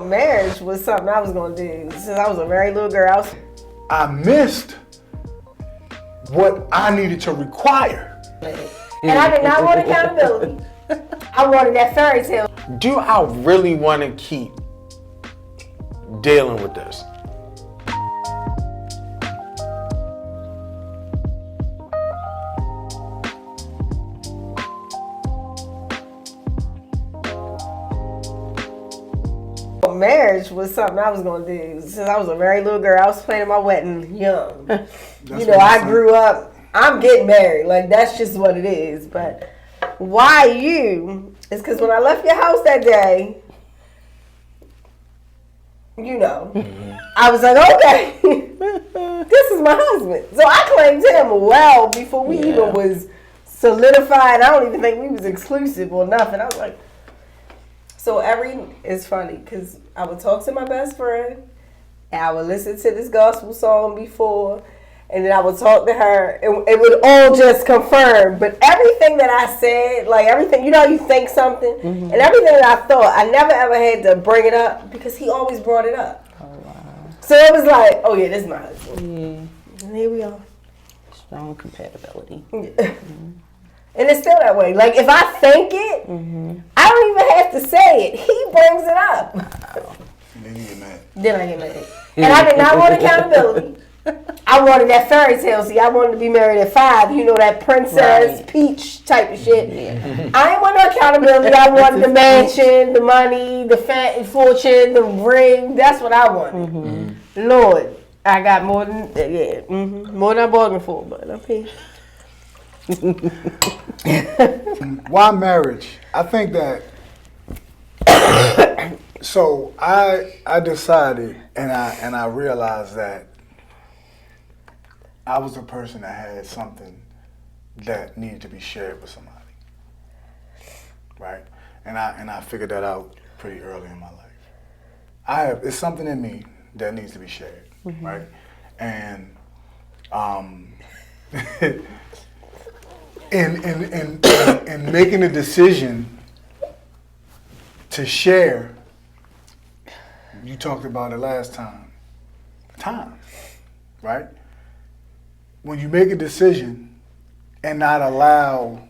Marriage was something I was gonna do since I was a very little girl. I missed what I needed to require. And I did not want accountability. I wanted that fairy tale. Do I really want to keep dealing with this? Marriage was something I was gonna do since I was a very little girl. I was planning my wedding young. I grew up. I'm getting married. Like, that's just what it is. But why you? It's because when I left your house that day, I was like, okay, this is my husband. So I claimed him well before we even was solidified. I don't even think we was exclusive or nothing. I was like, so it's funny because I would talk to my best friend, and I would listen to this gospel song before, and then I would talk to her, and it would all just confirm. But everything that I said, like everything, you think something, and everything that I thought, I never ever had to bring it up because he always brought it up. Oh, wow. So it was like, oh yeah, this is my husband. Yeah. And here we are. Strong compatibility. And it's still that way. Like, if I think it, I don't even have to say it. He brings it up. And then you get mad. Then I get mad. And I did not want accountability. I wanted that fairy tale. See, I wanted to be married at 5. That princess, peach type of shit. Yeah. I didn't want no accountability. I wanted the mansion, the money, the fortune, the ring. That's what I wanted. Lord, I got more than, more than I bargained for, but I'm here. Why marriage? I think that so I decided and I realized that I was a person that had something that needed to be shared with somebody. Right? And I figured that out pretty early in my life. It's something in me that needs to be shared, right? And in making a decision to share, you talked about it last time, right? When you make a decision and not allow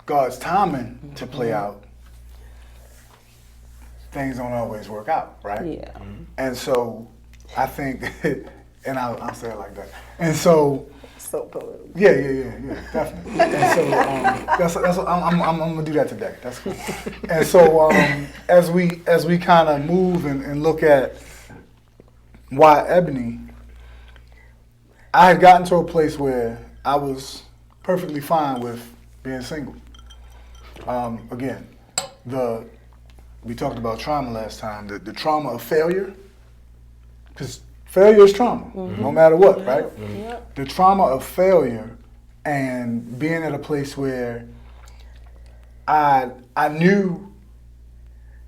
God's timing to play out, things don't always work out, right? Yeah. And so I think, and I'll say it like that. And so, political. Yeah, definitely. And so that's I'm gonna do that today. That's cool. And so as we kind of move and look at why Ebony, I had gotten to a place where I was perfectly fine with being single. Again, we talked about trauma last time. The trauma of failure, because failure is trauma, no matter what, right? The trauma of failure and being at a place where I knew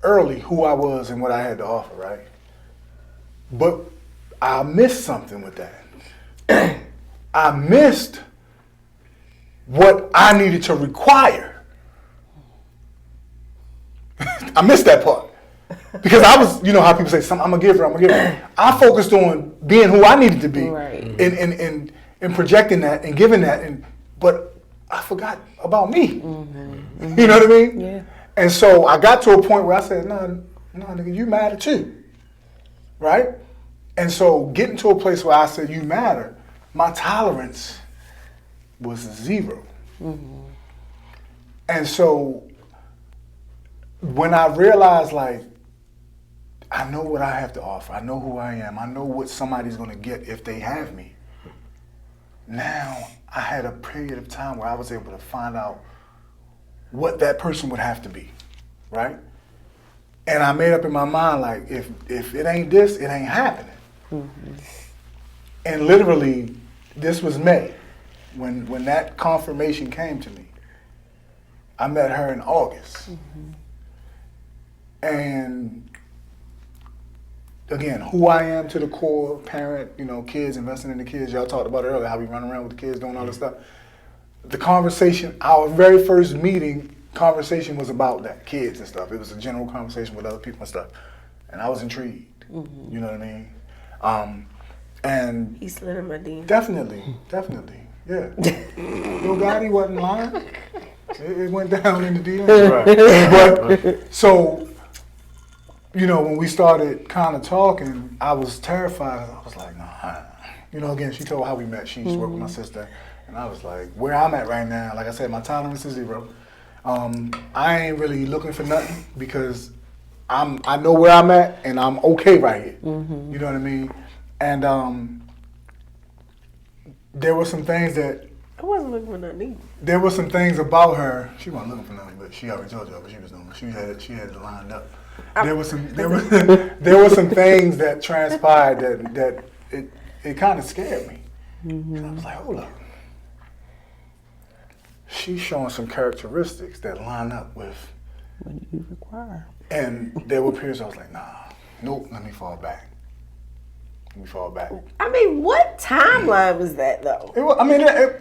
early who I was and what I had to offer, right? But I missed something with that. I missed what I needed to require. I missed that part. Because I was, how people say, I'm a giver. I focused on being who I needed to be, right. and projecting that and giving that, but I forgot about me. You know what I mean? Yeah. And so I got to a point where I said, no, nigga, you matter too, right? And so getting to a place where I said, you matter, my tolerance was 0. And so when I realized, like, I know what I have to offer. I know who I am. I know what somebody's going to get if they have me. Now, I had a period of time where I was able to find out what that person would have to be, right? And I made up in my mind, like, if it ain't this, it ain't happening. And literally, this was May, when that confirmation came to me. I met her in August. And again, who I am to the core, parent, kids, investing in the kids. Y'all talked about it earlier, how we run around with the kids, doing all this stuff. The conversation, our very first conversation was about that, kids and stuff. It was a general conversation with other people and stuff. and I was intrigued. You know what I mean? And He slid in my DM. definitely, yeah. Lil Gotti wasn't lying. It went down in the DM. But so, you know, when we started kind of talking, I was terrified. I was like, nah. You know, again, she told how we met. She used to work with my sister. And I was like, where I'm at right now, like I said, my tolerance is 0. I ain't really looking for nothing because I know where I'm at and I'm okay right here. You know what I mean? And there were some things that I wasn't looking for nothing either. there were some things about her. She wasn't looking for nothing, but she already told y'all what she was doing. She had it lined up. There were some things that transpired that it kind of scared me. And I was like, hold up. She's showing some characteristics that line up with What do you require? And there were periods I was like, nah, nope, let me fall back. I mean, what timeline was that though?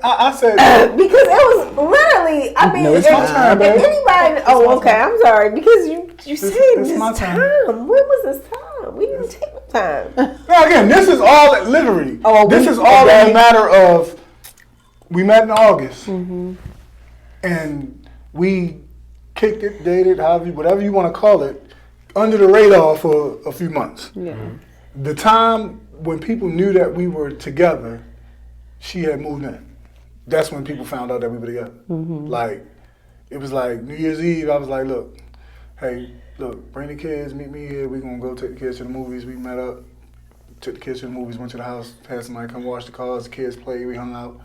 I said Because it was literally. I mean, No, it's my time, if baby. anybody. Oh, okay. I'm sorry because you said it's my this time. time. When was this time? We didn't take the time. now again, this is all literally. Oh, this is all in a matter of we met in August, and we kicked it, dated, whatever you want to call it, under the radar for a few months. Yeah. The time when people knew that we were together, she had moved in. That's when people found out that we were together. Like, it was like New Year's Eve, I was like, look, bring the kids, meet me here, we're going to go take the kids to the movies. We met up, took the kids to the movies, went to the house, had somebody come wash the cars, the kids played, we hung out.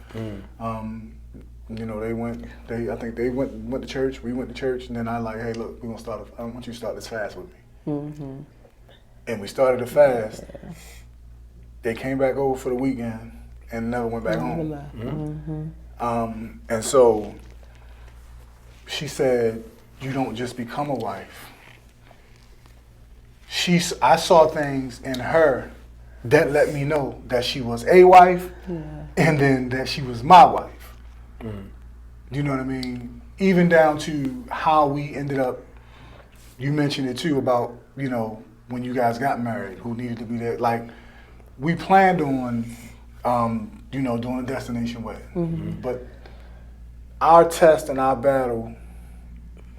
You know, I think they went to church, we went to church, and then I like, hey, look, we're going to start, I want you to start this fast with me. And we started a fast. They came back over for the weekend and never went back home. And so she said, you don't just become a wife. I saw things in her that let me know that she was a wife and then that she was my wife. You know what I mean? Even down to how we ended up, you mentioned it too about, you know, when you guys got married, who needed to be there. Like, we planned on, you know, doing a destination wedding. But our test and our battle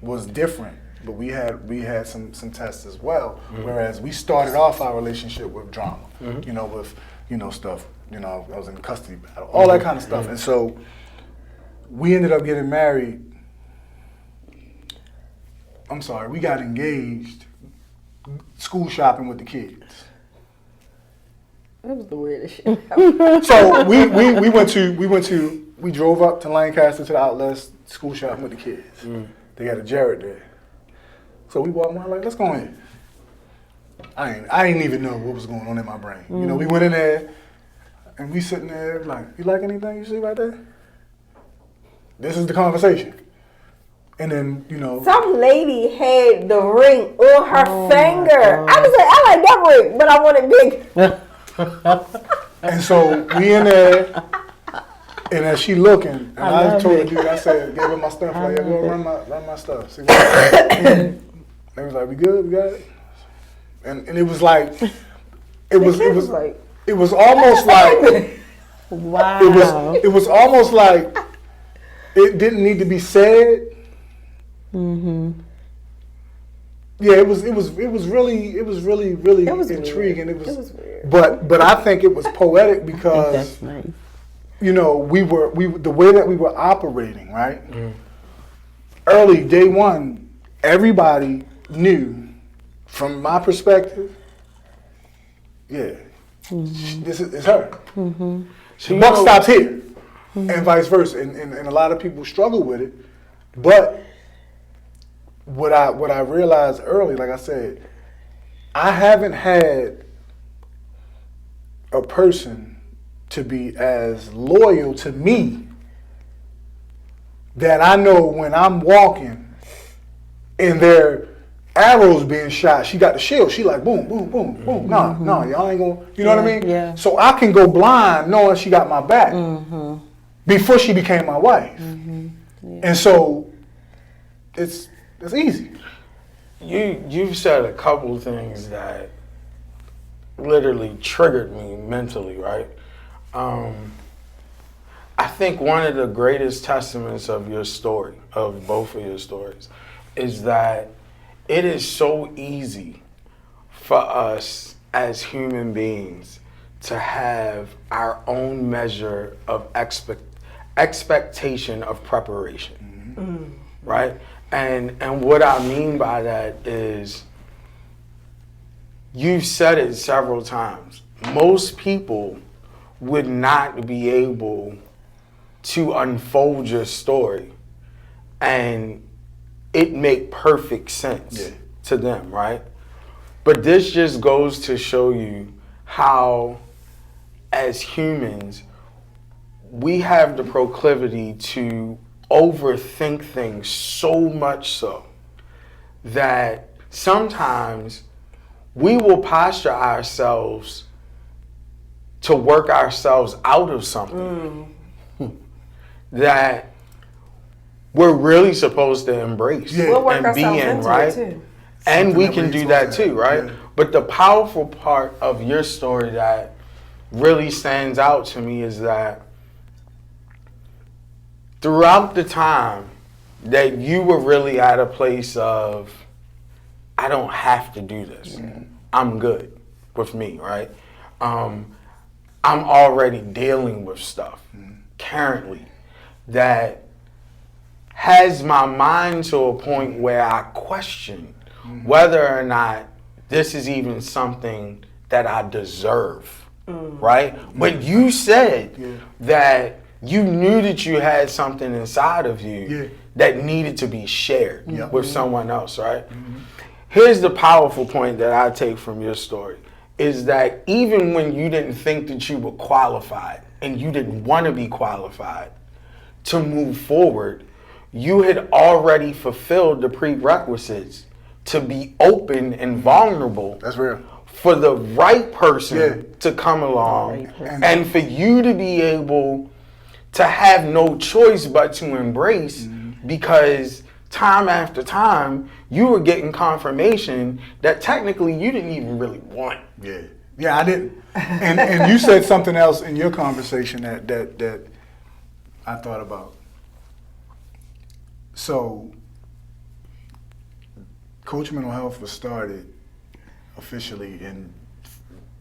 was different. But we had some tests as well. Whereas we started off our relationship with drama, you know, with, you know, stuff. You know, I was in a custody battle, all that kind of stuff. And so we ended up getting married. I'm sorry, we got engaged school shopping with the kids. That was the weirdest shit. So we drove up to Lancaster to the outlets, school shopping with the kids. They got a Jared there. So we walked around like, let's go in. I ain't even know what was going on in my brain. You know, we went in there and we sitting there like, you like anything you see right there? This is the conversation. And then, you know, Some lady had the ring on her finger. I was like, I like that ring, but I want it big. and so we in there, and as she looking, and I told the dude, I said, gave her my stuff, like, yeah, go run my stuff. See what they was like, we good, we got it? And it was like, it was almost like, Wow. it was almost like it didn't need to be said. Yeah, it was really intriguing. It was weird. But I think it was poetic because That's nice. you know, we the way that we were operating, right? Early day one, everybody knew, from my perspective, yeah, this is her. The buck stops here, and vice versa. And a lot of people struggle with it, but what I realized early, like I said, I haven't had a person to be as loyal to me that I know when I'm walking and their arrows being shot, she got the shield. She like boom, boom, boom, boom. No, y'all ain't gonna. You know what I mean? Yeah. So I can go blind knowing she got my back before she became my wife, and so it's easy. You've said a couple things that literally triggered me mentally, right? I think one of the greatest testaments of your story, of both of your stories, is that it is so easy for us as human beings to have our own measure of expectation of preparation, right? And what I mean by that is, you've said it several times, most people would not be able to unfold your story and it make perfect sense to them, right? But this just goes to show you how, as humans, we have the proclivity to overthink things so much so that sometimes we will posture ourselves to work ourselves out of something that we're really supposed to embrace We'll work and be ourselves in, into right? it too. And we that can we're do that supposed to too, right? have. Yeah. But the powerful part of your story that really stands out to me is that throughout the time that you were really at a place of, I don't have to do this. I'm good with me, right? I'm already dealing with stuff currently that has my mind to a point where I question whether or not this is even something that I deserve, right? But you said that you knew that you had something inside of you that needed to be shared with someone else, right? Here's the powerful point that I take from your story, is that even when you didn't think that you were qualified and you didn't want to be qualified to move forward, you had already fulfilled the prerequisites to be open and vulnerable. That's real. For the right person to come along and for you to be able to have no choice but to embrace, because time after time you were getting confirmation that technically you didn't even really want. Yeah, I didn't. And you said something else in your conversation that I thought about. So, Coach Mental Health was started officially in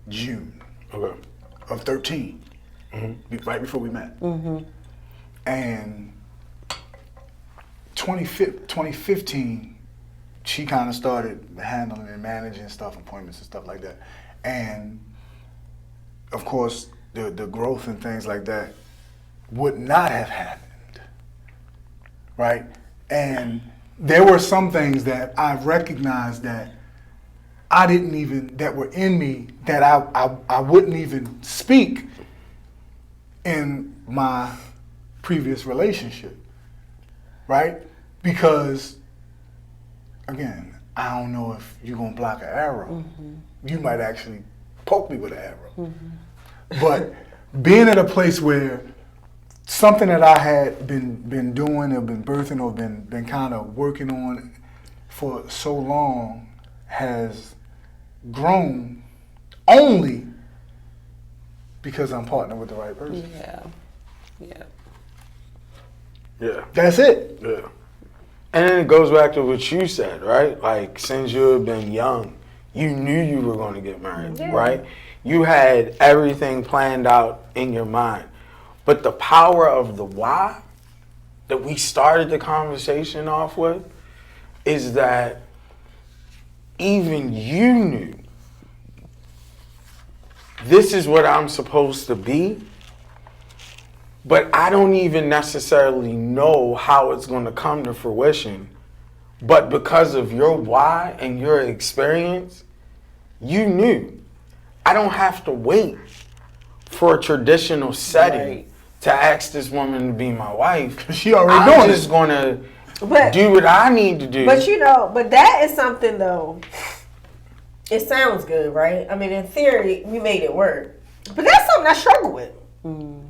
June of 13, right before we met. And 2015, she kind of started handling and managing stuff, appointments and stuff like that. And of course, the growth and things like that would not have happened, right? And there were some things that I recognized that I didn't even, that were in me, that I wouldn't even speak in my previous relationship, right? Because, again, I don't know if you're gonna block an arrow. You might actually poke me with an arrow. But being at a place where something that I had been doing or been birthing or been kind of working on for so long has grown only because I'm partnered with the right person. Yeah. That's it. Yeah. And then it goes back to what you said, right? Like, since you had been young, you knew you were going to get married, right? You had everything planned out in your mind. But the power of the why that we started the conversation off with is that even you knew this is what I'm supposed to be, but I don't even necessarily know how it's going to come to fruition. But because of your why and your experience, you knew I don't have to wait for a traditional setting to ask this woman to be my wife. She already doing I'm it. just going to do what I need to do. But but that is something though. It sounds good, right? I mean, in theory, we made it work. But that's something I struggle with.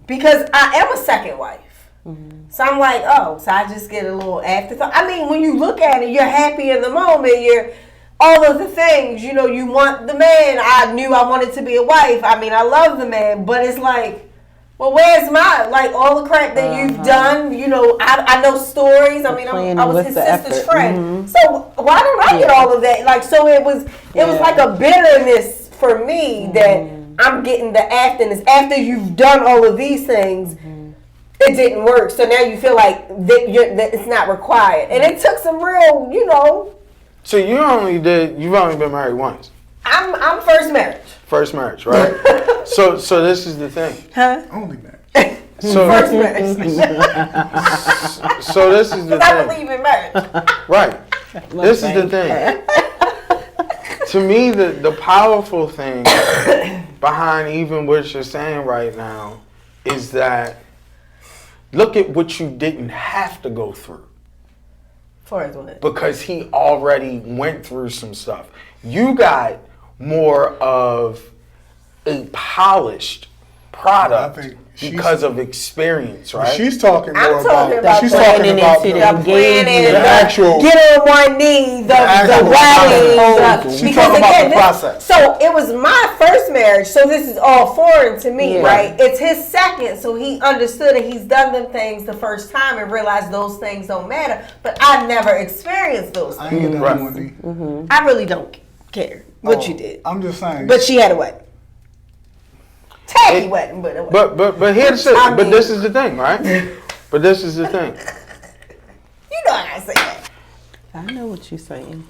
Because I am a second wife. So I'm like, oh, so I just get a little afterthought. I mean, when you look at it, you're happy in the moment. You're all of the things, you know, you want the man. I knew I wanted to be a wife. I mean, I love the man, but it's like, well, where's like all the crap that you've done? You know, I know stories. I mean, I was his sister's friend. So why don't I get all of that? Like, so it was like a bitterness for me that I'm getting the afterness after you've done all of these things. It didn't work, so now you feel like that it's not required, and it took some real, you know. So you've only been married once. I'm first marriage. First marriage, right? so this is the thing. Huh? Only marriage. So First marriage. So this is the thing. I believe in marriage. Right. This is the thing. To me, the powerful thing behind even what you're saying right now is that look at what you didn't have to go through. For as what? Because he already went through some stuff. You got more of a polished product because of experience, right? She's talking more I'm talking about the planning, the actual get on one knee, the wedding. She's talking about the process. So it was my first marriage, so this is all foreign to me, right? It's his second, so he understood and he's done them things the first time and realized those things don't matter. But I never experienced those things. I ain't get that one, I really don't care what you did. I'm just saying. But she had a wedding. Tacky wedding, but a wedding. But here's the shit. But this is the thing, right? But this is the thing. You know I gotta say that. I know what you're saying.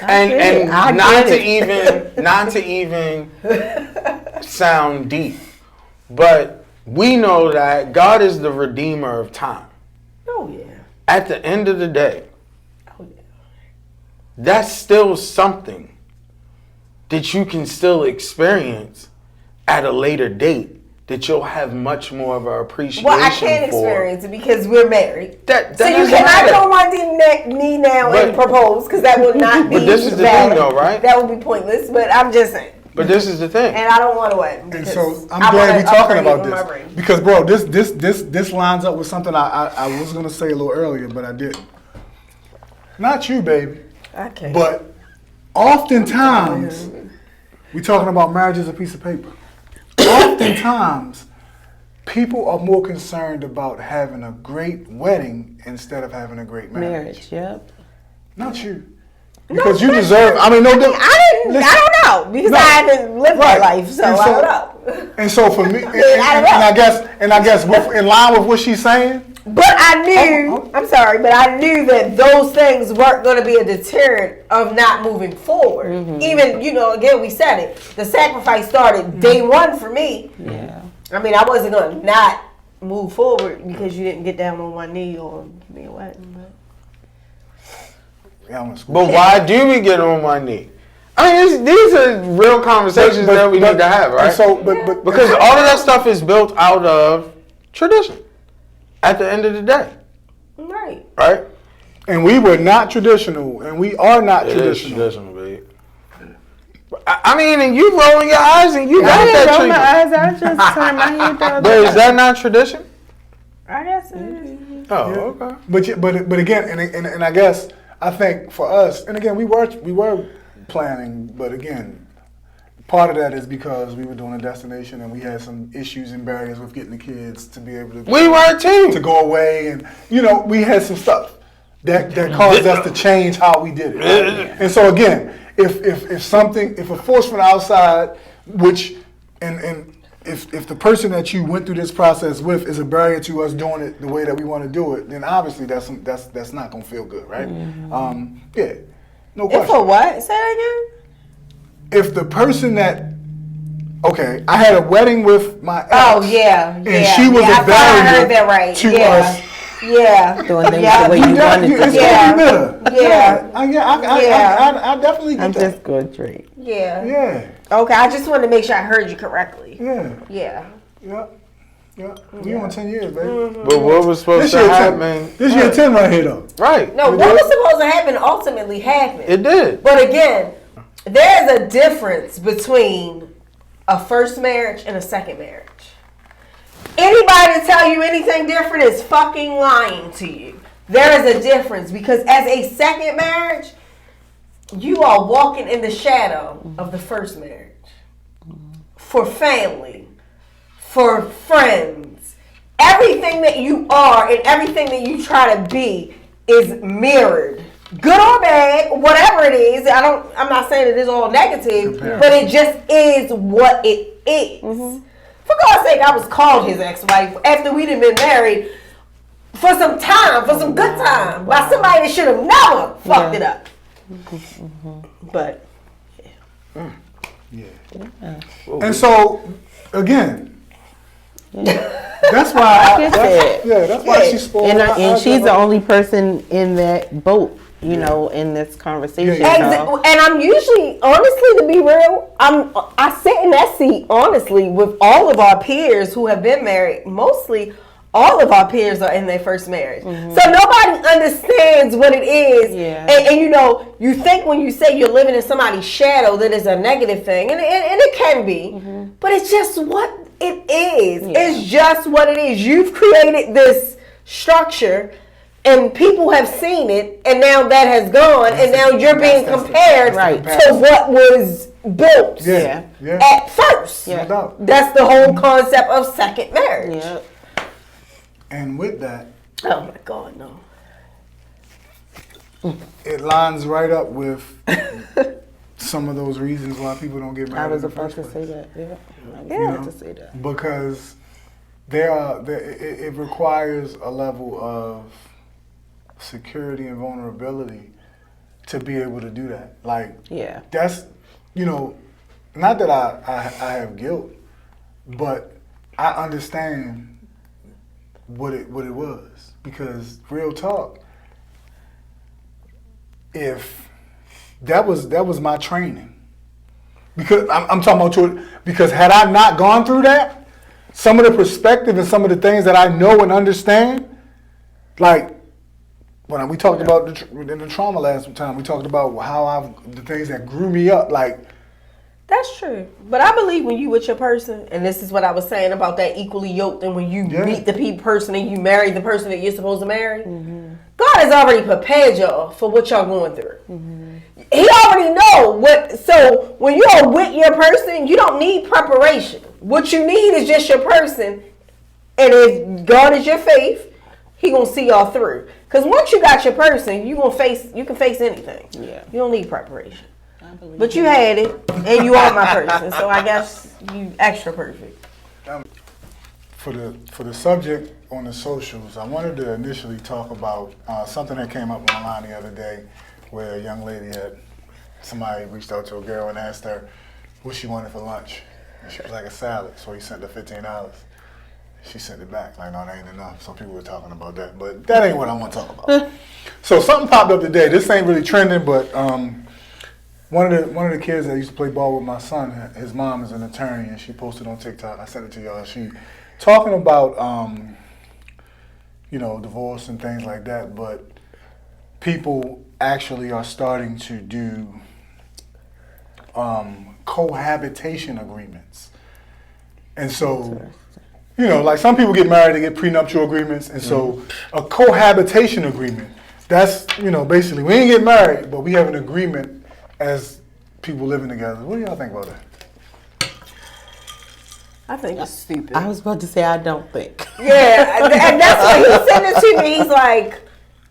And not to even sound deep, but we know that God is the redeemer of time. Oh yeah. At the end of the day, Oh yeah. that's still something that you can still experience at a later date that you'll have much more of an appreciation for. Well, I can't experience it because we're married. That so you cannot go on my knee now and propose because that would not be But this is the valid. thing though, right? That would be pointless, but I'm just saying. But this is the thing. And I don't want to wedding. And so I'm glad we're talking about this because, bro, this lines up with something I was gonna say a little earlier, but I didn't. Not you, baby. Okay. But oftentimes we're talking about marriage as a piece of paper. Oftentimes, people are more concerned about having a great wedding instead of having a great marriage. Yep. Not you. Because you deserve. I mean, no. I don't know because I haven't lived that life, so I don't know. And so for me, and I guess in line with what she's saying. But I knew. I'm sorry, but I knew that those things weren't going to be a deterrent of not moving forward. Even again, we said it. The sacrifice started day one for me. Yeah. I mean, I wasn't going to not move forward because you didn't get down on one knee or give me a wedding. But why do we get on one knee? I mean, these are real conversations that we need to have, right? So, because all of that stuff is built out of tradition. At the end of the day, right? And we were not traditional, and we are not traditional. Is traditional, babe. I mean, and you rolling your eyes, and you got that roll treatment. my eyes. I just turn my head down. But is that not tradition? I guess it is. Oh, okay. But again, and I guess I think for us, and again, we were planning, but again, part of that is because we were doing a destination and we had some issues and barriers with getting the kids to be able to. We were too. To go away, and we had some stuff that caused us to change how we did it. Right? And so again, if a force from the outside, which and if the person that you went through this process with is a barrier to us doing it the way that we want to do it, then obviously that's not gonna feel good, right? Yeah, no question. If for what? Say that again. If the person that, I had a wedding with my ex. Oh yeah, and she was a barrier to us. Yeah, doing things the way you wanted to. I definitely get I'm that. just going straight. Yeah. Okay, I just wanted to make sure I heard you correctly. Yeah. We on 10 years, baby. But what was supposed to happen? This year 10 right here, though. Right. No, what was supposed to happen ultimately happened. It did. But again, there's a difference between a first marriage and a second marriage. If anybody to tell you anything different is fucking lying to you. There is a difference because as a second marriage, you are walking in the shadow of the first marriage. For family, for friends, everything that you are and everything that you try to be is mirrored. Good or bad, whatever it is. I'm not saying it is all negative, but it just is what it is. For God's sake, I was called his ex-wife after we'd have been married for some time, for some good time, by somebody that should have never fucked it up. But and so again, that's why that's why she's spoiled. And she's the only person in that boat, you know, in this conversation. And I'm usually, honestly, to be real, I sit in that seat, honestly, with all of our peers who have been married. Mostly, all of our peers are in their first marriage. So nobody understands what it is. And you know, you think when you say you're living in somebody's shadow that is a negative thing, and it can be, but it's just what it is. It's just what it is. You've created this structure, and people have seen it, and now that has gone, and now you're being compared to what was built at first. No doubt. That's the whole concept of second marriage. And with that, oh my God, no. It lines right up with some of those reasons why people don't get married. I was about to say that. Because it requires a level of security and vulnerability to be able to do that. Like, that's, you know, not that I have guilt, but I understand what it was, because real talk, if that was my training, because I'm talking about you, because had I not gone through that, some of the perspective and some of the things that I know and understand, like when we talked about in the trauma last time, we talked about how the things that grew me up, like. That's true. But I believe when you with your person, and this is what I was saying about that equally yoked, and when you meet the person and you marry the person that you're supposed to marry, God has already prepared y'all for what y'all going through. He already know what. So when you're with your person, you don't need preparation. What you need is just your person. And if God is your faith, he gonna see y'all through. Because once you got your person, you can face anything. You don't need preparation. But you had it, and you are my person, so I guess you extra perfect. For the subject on the socials, I wanted to initially talk about something that came up online the other day, where a young lady somebody reached out to a girl and asked her what she wanted for lunch. And she was like, a salad, so he sent her $15. She sent it back, like, no, that ain't enough. Some people were talking about that, but that ain't what I want to talk about. So something popped up today. This ain't really trending, but one of the kids that used to play ball with my son, his mom is an attorney, and she posted on TikTok. I sent it to y'all. She talking about you know, divorce and things like that, but people actually are starting to do cohabitation agreements. And so, you know, like some people get married, they get prenuptial agreements, and so a cohabitation agreement, that's, you know, basically we ain't get married, but we have an agreement as people living together. What do y'all think about that? I think it's stupid. I was about to say I don't think. Yeah, and that's what he sent it to me. He's like,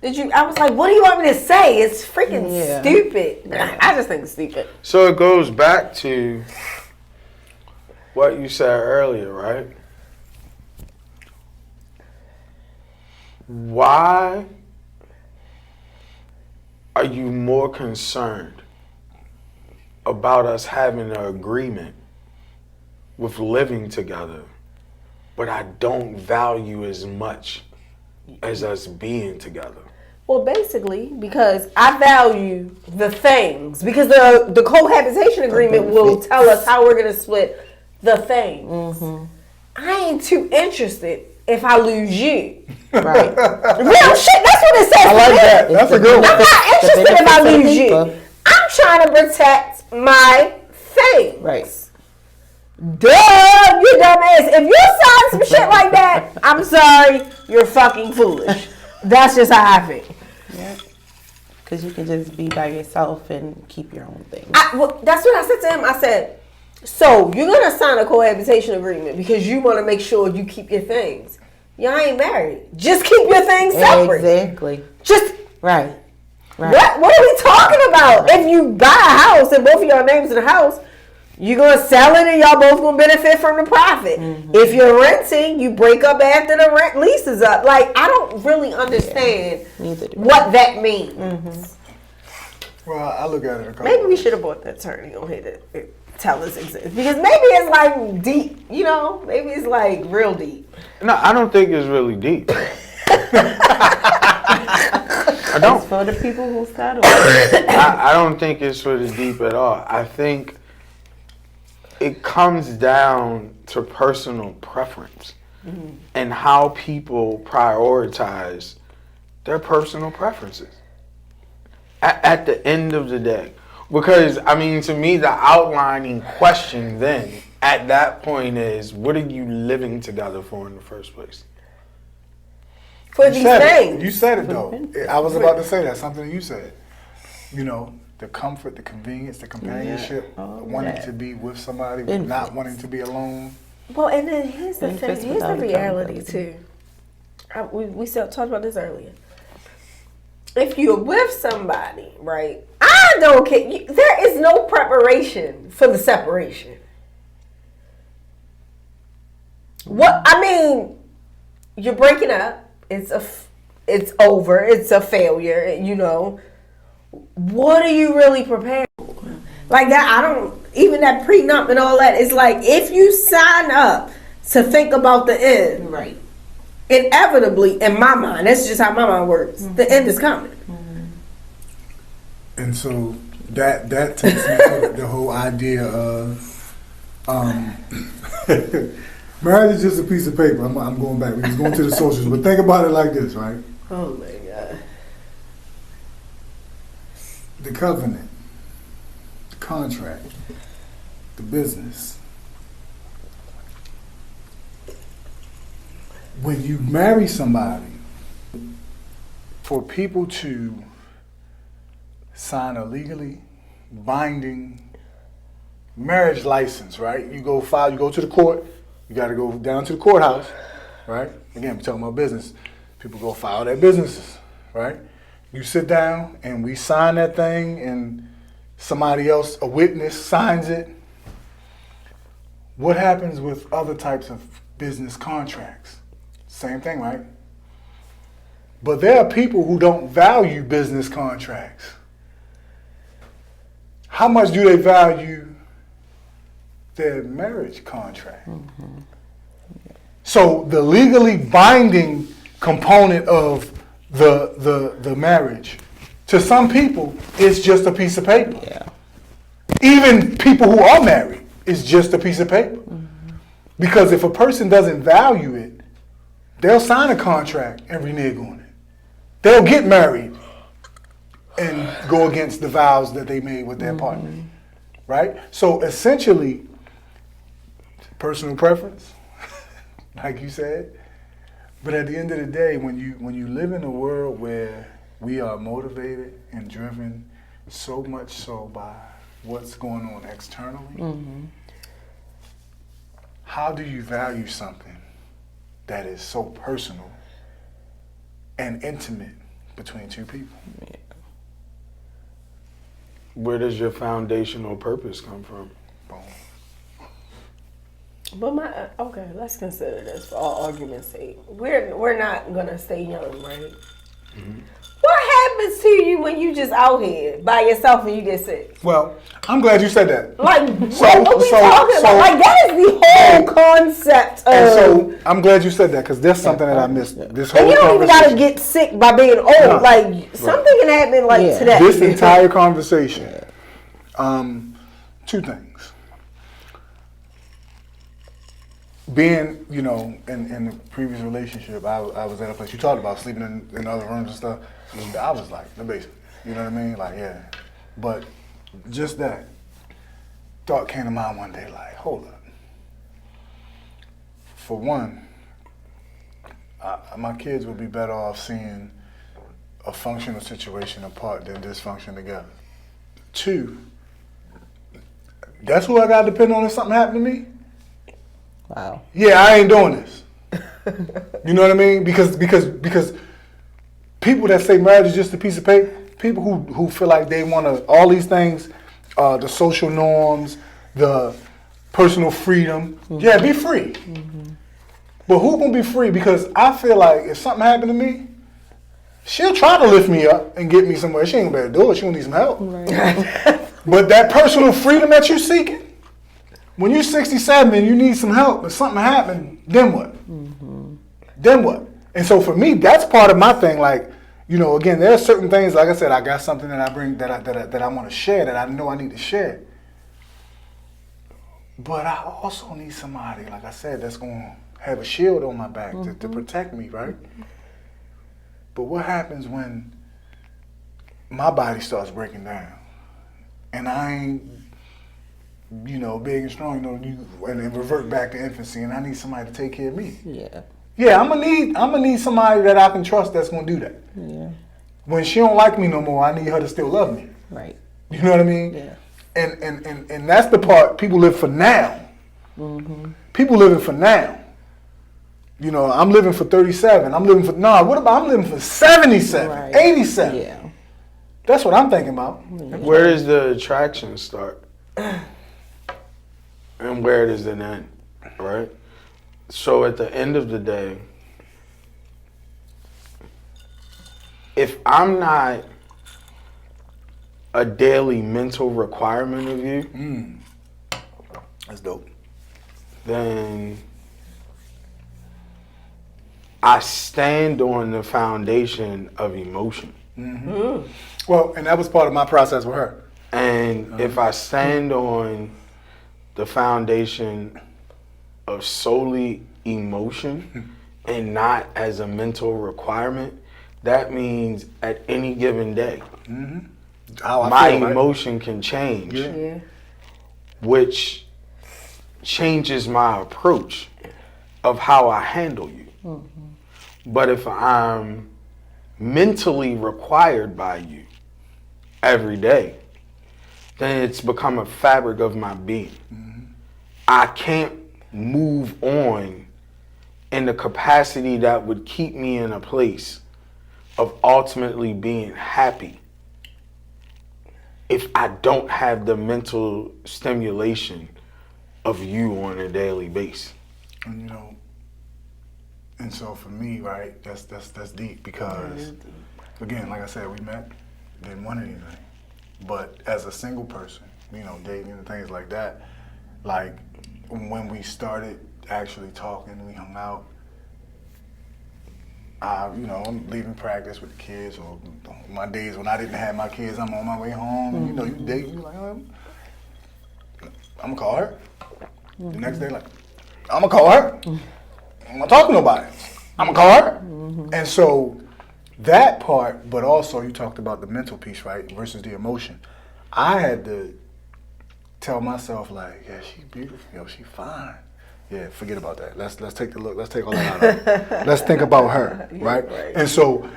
I was like, what do you want me to say? It's freaking stupid. I just think it's stupid. So it goes back to what you said earlier, right? Why are you more concerned about us having an agreement with living together, but I don't value as much as us being together? Well, basically, because I value the things. Because the cohabitation agreement will tell us how we're going to split the things. I ain't too interested if I lose you. Right. Real shit, that's what it says. I like that. That's a good one. I'm not interested if I lose you. I'm trying to protect my things. Right. Duh, you dumbass. If you sign some shit like that, I'm sorry, you're fucking foolish. That's just how I feel. Yeah. Because you can just be by yourself and keep your own thing. Well, that's what I said to him. I said, so you're going to sign a cohabitation agreement because you want to make sure you keep your things. Y'all ain't married. Just keep your things separate. Exactly. Just, Right. what are we talking about? If you buy a house and both of y'all names in the house, you're going to sell it and y'all both going to benefit from the profit. If you're renting, you break up after the rent lease is up. Like, I don't really understand what that means. Well, I look at it a couple Maybe we should have bought the attorney on here to tell us exactly. Because maybe it's like deep, you know? Maybe it's like real deep. No, I don't think it's really deep. I don't. It's for the people who settle. I don't think it's really deep at all. I think it comes down to personal preference and how people prioritize their personal preferences at the end of the day. Because, I mean, to me, the outlining question then at that point is, what are you living together for in the first place? For these things. You said it, though. I was about to say that, something you said. You know, the comfort, the convenience, the companionship, wanting to be with somebody, not wanting to be alone. Well, and then here's the thing. Here's the reality, too. We talked about this earlier. If you're with somebody, right, I don't care. There is no preparation for the separation. What I mean, you're breaking up. It's over. It's a failure. You know, what are you really prepared for? Like that, I don't even that prenup and all that. It's like if you sign up to think about the end, right? Inevitably, in my mind, that's just how my mind works. The end is coming. And so that takes me to the whole idea of marriage is just a piece of paper. I'm going back. We was going to the socials, but think about it like this, right? Oh my God. The covenant, the contract, the business. When you marry somebody, for people to sign a legally binding marriage license, right? You go file, you go to the court, you got to go down to the courthouse, right? Again, we're talking about business. People go file their businesses, right? You sit down and we sign that thing and somebody else, a witness, signs it. What happens with other types of business contracts? Same thing, right? But there are people who don't value business contracts. How much do they value their marriage contract? So the legally binding component of the marriage, to some people, it's just a piece of paper. Yeah. Even people who are married, it's just a piece of paper. Because if a person doesn't value it, they'll sign a contract and renege on it. They'll get married and go against the vows that they made with their partner, right? So essentially, personal preference, like you said. But at the end of the day, when you live in a world where we are motivated and driven so much so by what's going on externally, how do you value something that is so personal and intimate between two people? Yeah. Where does your foundational purpose come from? Boom. But okay, let's consider this for all argument's sake. We're not gonna stay young, right? What happens to you when you just out here by yourself and you get sick? Well, I'm glad you said that. Like, what are we talking about? Like, that is the whole concept of. And so I'm glad you said that because there's something that I missed. This whole And you don't even gotta conversation. get sick by being old. No. Like, something can happen like today. This entire conversation, two things. Being, you know, in the previous relationship, I was at a place, you talked about sleeping in other rooms and stuff. I was like, the basement. You know what I mean? Like, yeah. But just that thought came to mind one day, like, hold up. for one, my kids would be better off seeing a functional situation apart than dysfunction together. Two, that's who I got to depend on if something happened to me. Wow. Yeah, I ain't doing this. You know what I mean? Because people that say marriage is just a piece of paper, people who feel like they want to, all these things, the social norms, the personal freedom. Mm-hmm. Yeah, be free. Mm-hmm. But who gonna be free? Because I feel like if something happened to me, she'll try to lift me up and get me somewhere. She ain't gonna be able to do it. She gonna need some help. Right. But that personal freedom that you're seeking, when you're 67 and you need some help and something happened, then what? Mm-hmm. Then what? And so for me, that's part of my thing. Like, you know, again, there are certain things, like I said, I got something that I bring that I want to share, that I know I need to share. But I also need somebody, like I said, that's going to have a shield on my back to protect me, right? But what happens when my body starts breaking down and I ain't, you know, big and strong, you know, and then revert back to infancy, and I need somebody to take care of me? Yeah. Yeah, I'm gonna need somebody that I can trust that's gonna do that. Yeah. When she don't like me no more, I need her to still love me. Right. You know what I mean? Yeah. And that's the part people live for now. Mm-hmm. People living for now. You know, I'm living for 37. I'm living for I'm living for 77, right. 87. Yeah. That's what I'm thinking about. Where does the attraction start? And where does it end? Right? So at the end of the day, if I'm not a daily mental requirement of you, that's dope. Then I stand on the foundation of emotion. Mm-hmm. Well, and that was part of my process with her. And if I stand on the foundation of solely emotion and not as a mental requirement, that means at any given day, my emotion can change, which changes my approach of how I handle you. Mm-hmm. But if I'm mentally required by you every day, then it's become a fabric of my being. Mm-hmm. I can't move on in the capacity that would keep me in a place of ultimately being happy if I don't have the mental stimulation of you on a daily basis. And you know, and so for me, right, that's deep because, again, like I said, we met, didn't want anything. But as a single person, you know, dating and things like that, like when we started actually talking, we hung out, I'm leaving practice with the kids, or my days when I didn't have my kids, I'm on my way home, and you know, you date, you're like, I'm gonna call her. The next day, like, I'm gonna call her. I'm not talking to nobody. I'm gonna call her. And so that part, but also you talked about the mental piece, right, versus the emotion. I had to tell myself, like, yeah, she's beautiful, yo, she fine. Yeah, forget about that. Let's take the look. Let's take all that out. Let's think about her, right? And so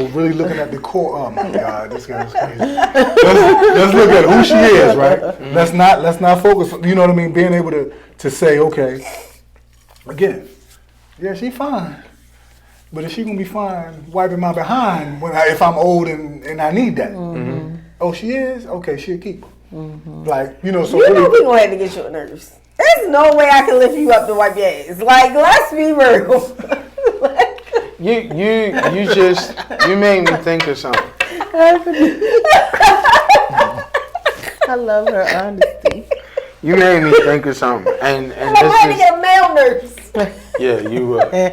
really looking at the core. Oh my God, this guy's crazy. Let's look at who she is, right? Let's not focus. You know what I mean? Being able to say, okay, again, yeah, she fine, but is she gonna be fine wiping my behind if I'm old and I need that? Mm-hmm. Oh, she is. Okay, she'll keep. Mm-hmm. Like, you know, so you know we gonna have to get your nerves. There's no way I can lift you up to wipe your ass. Like, let's be real. You made me think of something. I love her honesty. You made me think of something, and I'm ready to get a male nurse. Yeah, you would. You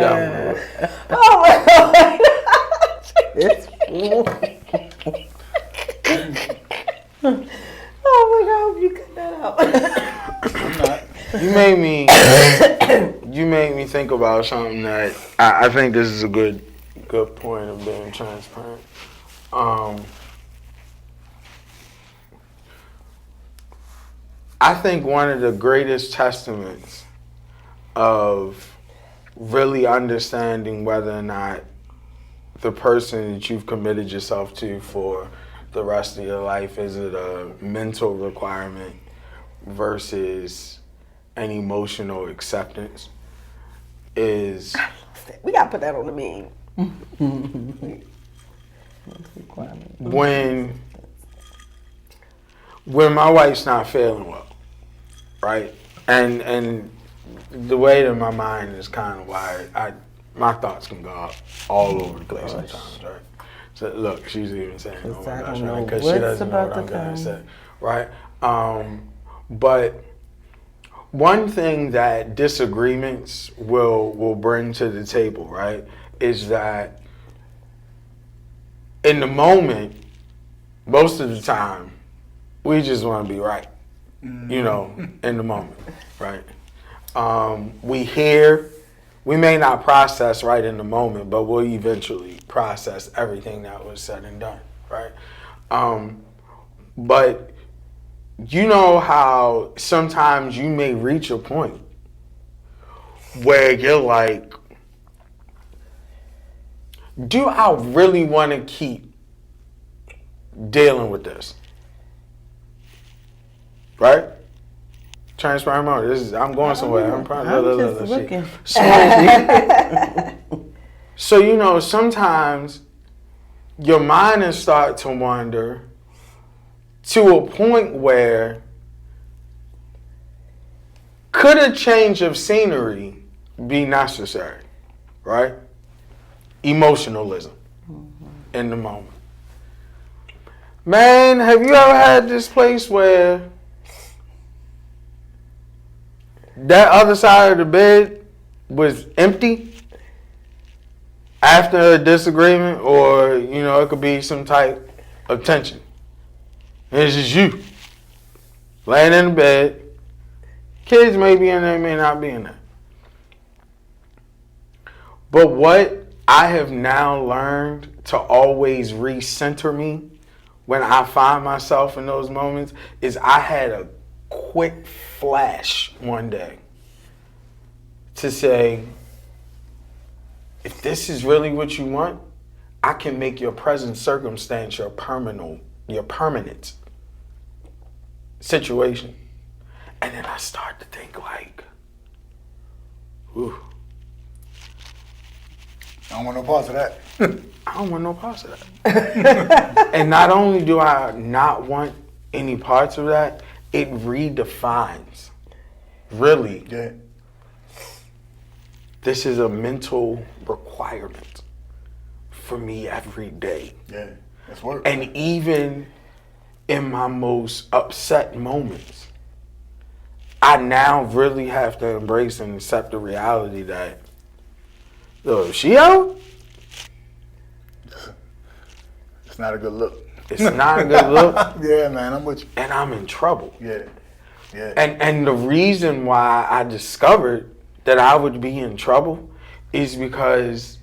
dumb would. Oh my God. Oh my God, I hope you cut that out. You made me think about something that I think this is a good point of being transparent. I think one of the greatest testaments of really understanding whether or not the person that you've committed yourself to for the rest of your life, is it a mental requirement versus an emotional acceptance, is... We gotta put that on the meme. When my wife's not feeling well, right? And the way that my mind is kind of wired, my thoughts can go all over the place sometimes, right? So look, she's even saying, "Oh my gosh," right? Because she doesn't know what I'm gonna say, right? But one thing that disagreements will bring to the table, right, is that in the moment, most of the time, we just want to be right, you know, in the moment, right? We may not process right in the moment, but we'll eventually process everything that was said and done, right? But you know how sometimes you may reach a point where you're like, do I really want to keep dealing with this? Right? Transparent mode. I'm going somewhere. I'm just looking. So, you know, sometimes your mind will start to wander to a point where could a change of scenery be necessary, right? Emotionalism in the moment. Man, have you ever had this place where that other side of the bed was empty after a disagreement, or, you know, it could be some type of tension? And it's just you laying in the bed. Kids may be in there, may not be in there. But what I have now learned to always recenter me when I find myself in those moments is I had a quick flash one day to say, if this is really what you want, I can make your present circumstance your permanent situation. And then I start to think like, ooh, I don't want no parts of that. I don't want no parts of that. And not only do I not want any parts of that, it redefines, really, Yeah. this is a mental requirement for me every day. Yeah. That's work. And even in my most upset moments, I now really have to embrace and accept the reality that, if she out, It's not a good look. it's not a good look, Yeah, man, I'm with you. and I'm in trouble. Yeah. Yeah. And the reason why I discovered that I would be in trouble is because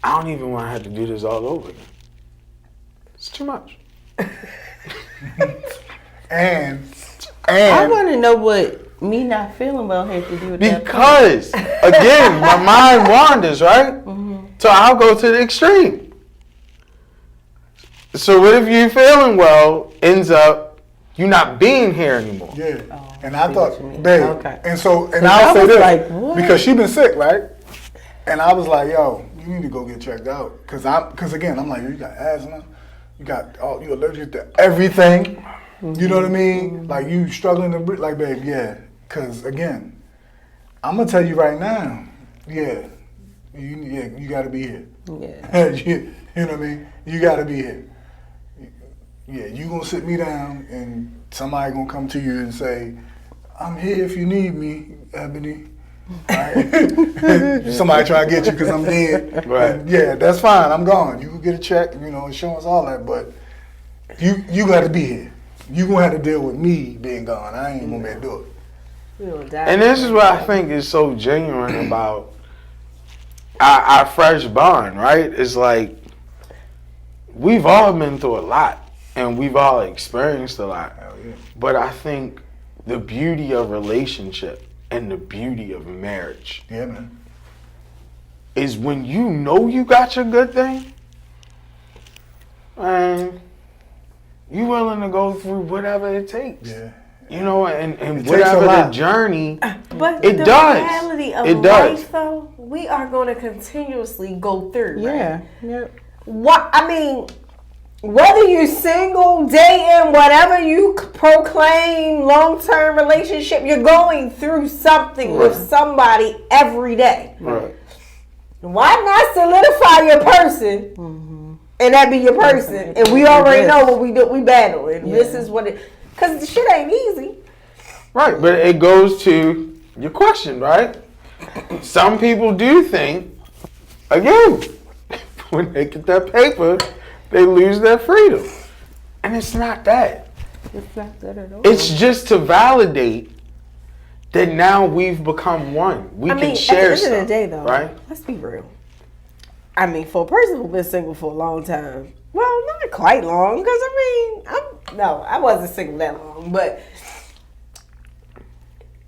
I don't even want to have to do this all over again. It's too much. And I want to know what me not feeling well had to do with that. Because, again, my mind wanders, right? Mm-hmm. So I'll go to the extreme. So what if you feeling well ends up you not being here anymore? yeah. Oh, And I thought, what you mean. babe, Okay. and so, and So I I'll say was this, like, what? because she been sick, right? And I was like, yo, you need to go get checked out. Cause again, I'm like, you got asthma, you allergic to everything. You know what I mean? Like you struggling to breathe, like, babe, yeah. Cause again, I'm gonna tell you right now, yeah, you gotta be here. Yeah. you know what I mean? You gotta be here. Yeah, you gonna sit me down and somebody gonna come to you and say, I'm here if you need me, Ebony. Right? Somebody try to get you because I'm dead. Right. And yeah, that's fine. I'm gone. You can get a check, insurance, all that. But you got to be here. You gonna have to deal with me being gone. I ain't gonna be able to do it. And this is what I think is so genuine about our fresh bond, right? It's like we've all been through a lot and we've all experienced a lot. Hell yeah. But I think the beauty of relationship and the beauty of marriage Yeah, man. is when you know you got your good thing, man, you willing to go through whatever it takes. Yeah. You know, and takes whatever a the lot. journey, But it the does. reality of It does. life, though, we are going to continuously go through. Yeah. Right? Yep. What I mean, whether you're single, dating, whatever you proclaim, long-term relationship, you're going through something with somebody every day. Right. Why not solidify your person, and that be your person, and we already know what we do. We battling. This is what it. Because the shit ain't easy. Right, but it goes to your question, right? Some people do think, again, when they get that paper, they lose their freedom. And it's not that. It's not good at all. It's just to validate that now we've become one. We can share at the end of the stuff, day, though, right? let's be real. I mean, for a person who's been single for a long time, well, not quite long, because I wasn't single that long, but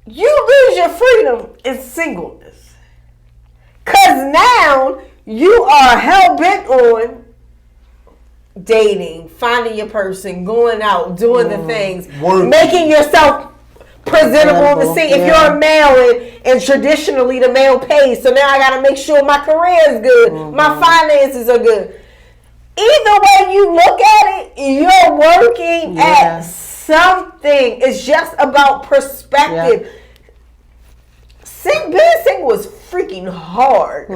you lose your freedom in singleness. Because now you are hell-bent on dating, finding your person, going out, doing the things, Working. making yourself presentable to see. If Yeah. you're a male and traditionally the male pays, so now I got to make sure my career is good, my finances are good. Either way you look at it, you're working at something. It's just about perspective. Being single is freaking hard.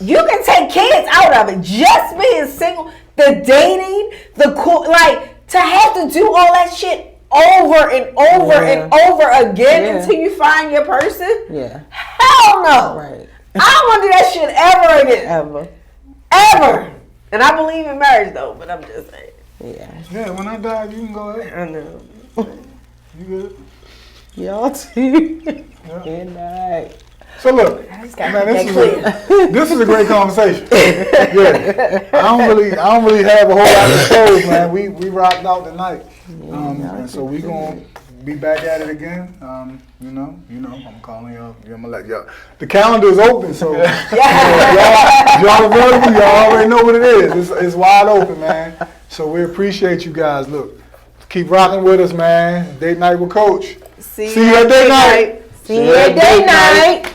You can take kids out of it. Just being single, the dating, the cool, like to have to do all that shit over and over and over again until you find your person. Yeah. Hell no. Right. I don't want to do that shit ever again. Ever. Ever. And I believe in marriage though, but I'm just saying. Yeah. Yeah, when I die, you can go ahead. I know. You good? Y'all too. Good night. So look, man, this is a great conversation. Yeah, I don't really have a whole lot to close, man. We rocked out tonight, and so we gonna be back at it again. You know, I'm calling y'all. I'm gonna let y'all. The calendar is open, so y'all available. Y'all already know what it is. It's wide open, man. So we appreciate you guys. Look, keep rocking with us, man. Date night with Coach. See you at date night. See you at date night.